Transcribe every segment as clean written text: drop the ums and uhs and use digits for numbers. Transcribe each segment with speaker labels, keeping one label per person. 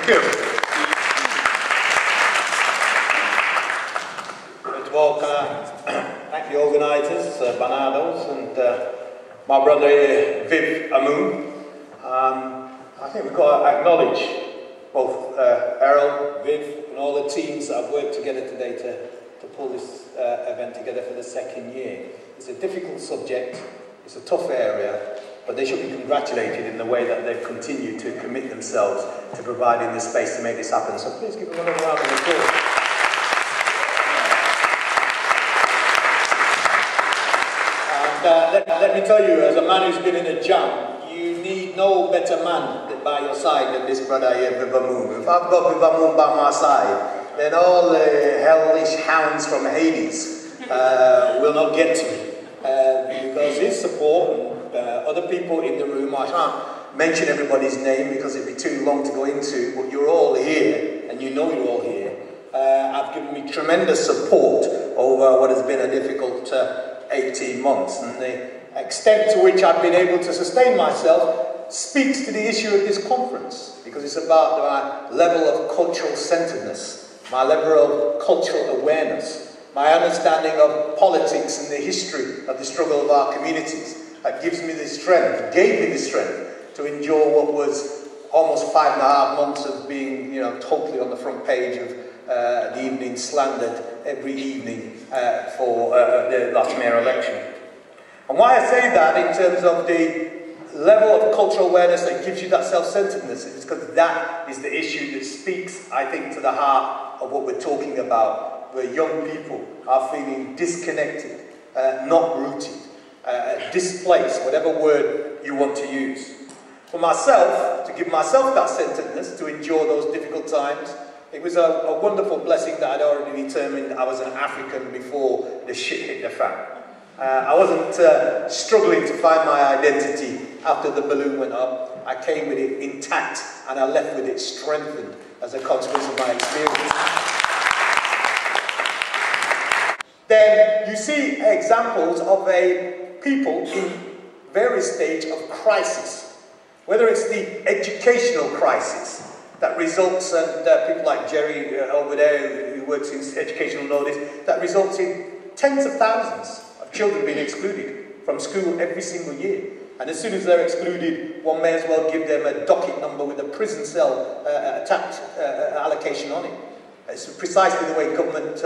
Speaker 1: Thank you. First of all, can I thank the organisers, Banados, and my brother Viv Amoon. I think we've got to acknowledge both Errol, Viv, and all the teams that have worked together today to pull this event together for the second year. It's a difficult subject, it's a tough area, but they should be congratulated in the way that they've continued to commit themselves to providing the space to make this happen. So please give them another round of applause. And let me tell you, as a man who's been in a jam, you need no better man by your side than this brother here, Vivamoon. If I've got Vivamoon by my side, then all the hellish hounds from Hades will not get to me. Because his support and other people in the room, I can't mention everybody's name because it'd be too long to go into, but you're all here, and you know you're all here, have given me tremendous support over what has been a difficult 18 months. And the extent to which I've been able to sustain myself speaks to the issue of this conference, because it's about my level of cultural centeredness, my level of cultural awareness, my understanding of politics and the history of the struggle of our communities. That gives me the strength, gave me the strength to endure what was almost 5.5 months of being, totally on the front page of the Evening Slandered every evening for the last mayor election. And why I say that in terms of the level of cultural awareness that gives you that self-centeredness is because that is the issue that speaks, I think, to the heart of what we're talking about, where young people are feeling disconnected, not rooted, displaced, whatever word you want to use. For myself, to give myself that centeredness, to endure those difficult times, it was a wonderful blessing that I'd already determined I was an African before the shit hit the fan. I wasn't struggling to find my identity after the balloon went up. I came with it intact, and I left with it strengthened as a consequence of my experience. Then you see examples of a people in various stages of crisis, whether it's the educational crisis that results, and people like Jerry over there who works in educational notice, that results in tens of thousands of children being excluded from school every single year. And as soon as they're excluded, one may as well give them a docket number with a prison cell attached allocation on it. It's precisely the way government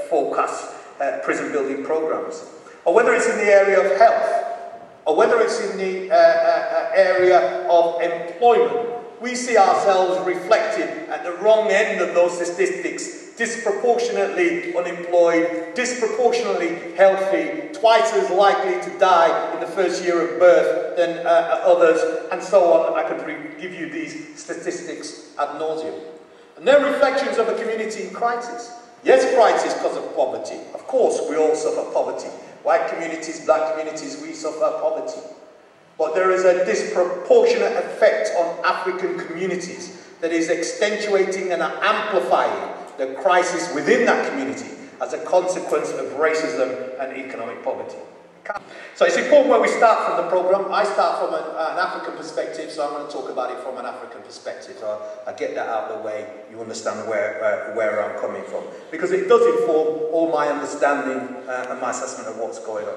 Speaker 1: forecasts prison building programs. Or whether it's in the area of health, or whether it's in the area of employment, we see ourselves reflected at the wrong end of those statistics, disproportionately unemployed, disproportionately healthy, twice as likely to die in the first year of birth than others, and so on. I could give you these statistics ad nauseum. And they're reflections of a community in crisis. Yes, crisis because of poverty. Of course, we all suffer poverty. White communities, black communities, we suffer poverty. But there is a disproportionate effect on African communities that is accentuating and amplifying the crisis within that community as a consequence of racism and economic poverty. So it's important where we start from the programme. I start from an African perspective, so I'm going to talk about it from an African perspective. So I get that out of the way, you understand where I'm coming from. Because it does inform all my understanding and my assessment of what's going on.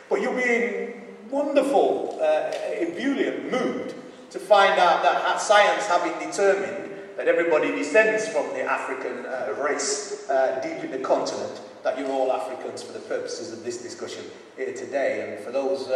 Speaker 1: But you'll be in wonderful, ebullient mood to find out that science having determined that everybody descends from the African race deep in the continent, that you're all Africans for the purposes of this discussion here today. And for those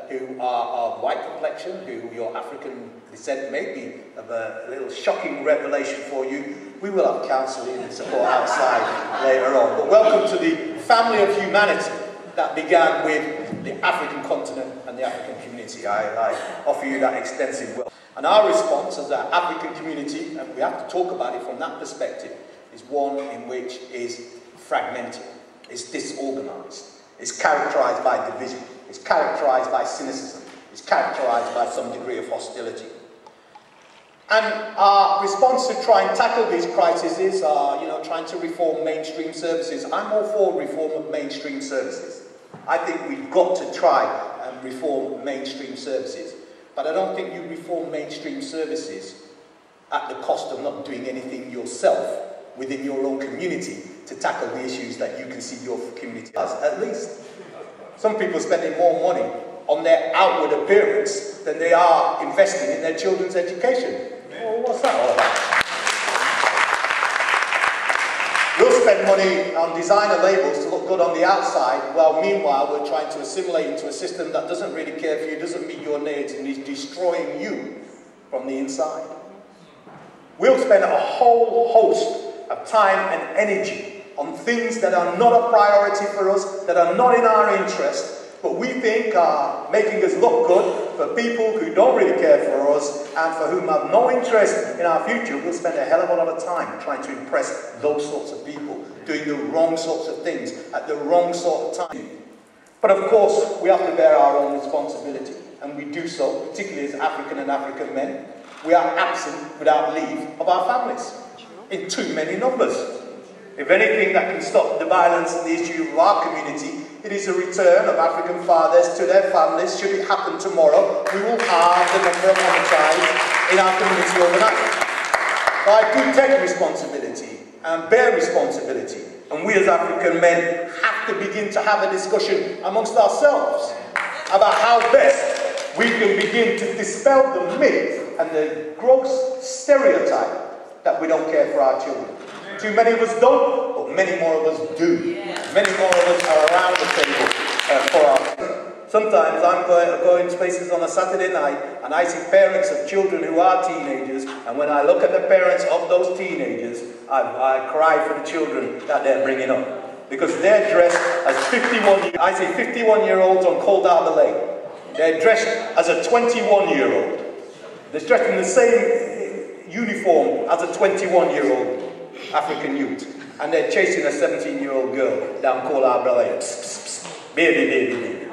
Speaker 1: who are of white complexion, who your African descent may be of a little shocking revelation for you, we will have counselling and support outside later on. But welcome to the family of humanity that began with the African continent and the African community. I offer you that extensive welcome. And our response as an African community, and we have to talk about it from that perspective, is one in which is fragmented, it's disorganized, it's characterized by division, it's characterized by cynicism, it's characterized by some degree of hostility. And our response to try and tackle these crises are, trying to reform mainstream services. I'm all for reform of mainstream services. I think we've got to try and reform mainstream services. But I don't think you reform mainstream services at the cost of not doing anything yourself within your own community to tackle the issues that you can see your community has, at least. Some people are spending more money on their outward appearance than they are investing in their children's education. Well, what's that all about? We'll spend money on designer labels to look good on the outside, while meanwhile we're trying to assimilate into a system that doesn't really care for you, doesn't meet your needs, and is destroying you from the inside. We'll spend a whole host of time and energy on things that are not a priority for us, that are not in our interest, but we think are making us look good for people who don't really care for us and for whom have no interest in our future. We'll spend a hell of a lot of time trying to impress those sorts of people, doing the wrong sorts of things at the wrong sort of time. But of course, we have to bear our own responsibility, and we do so, particularly as African and African men. We are absent without leave of our families, in too many numbers. If anything that can stop the violence and the issue of our community, it is a return of African fathers to their families. Should it happen tomorrow, we will halve the number of homicides in our community overnight. So I do take responsibility and bear responsibility. And we as African men have to begin to have a discussion amongst ourselves about how best we can begin to dispel the myth and the gross stereotype that we don't care for our children. Too many of us don't, but many more of us do. Many more of us are around the table for us. Sometimes I'm going to places on a Saturday night and I see parents of children who are teenagers, and when I look at the parents of those teenagers, I cry for the children that they're bringing up. Because they're dressed as 51-year-olds on Cold Harbour Lane. They're dressed as a 21-year-old. They're dressed in the same uniform as a 21-year-old African youth. And they're chasing a 17-year-old girl down Cold Harbour Lane. Psst, psst, psst. Baby, baby, baby.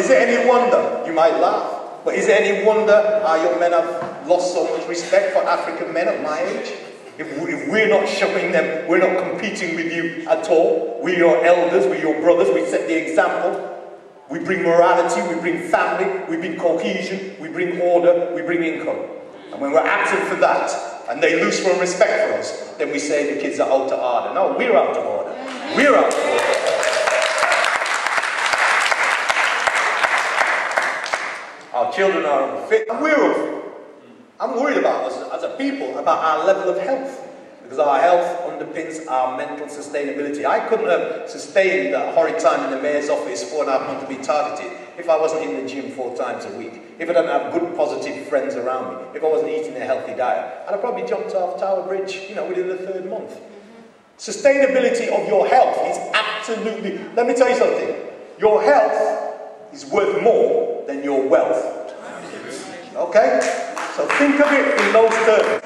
Speaker 1: Is it any wonder? You might laugh. But is it any wonder our young men have lost so much respect for African men of my age? If we're not showing them, we're not competing with you at all. We're your elders, we're your brothers, we set the example. We bring morality, we bring family, we bring cohesion, we bring order, we bring income. And when we're absent for that, and they lose from respect for us, then we say the kids are out of order. No, we're out of order. We're out of order. Our children are unfit, and we're unfit. I'm worried about us as a people, about our level of health. Because our health underpins our mental sustainability. I couldn't have sustained that horrid time in the mayor's office 4.5 months to be targeted if I wasn't in the gym 4 times a week. If I didn't have good, positive friends around me. If I wasn't eating a healthy diet. I'd have probably jumped off Tower Bridge, within the 3rd month. Sustainability of your health is absolutely... Let me tell you something. Your health is worth more than your wealth. Okay? So think of it in those terms.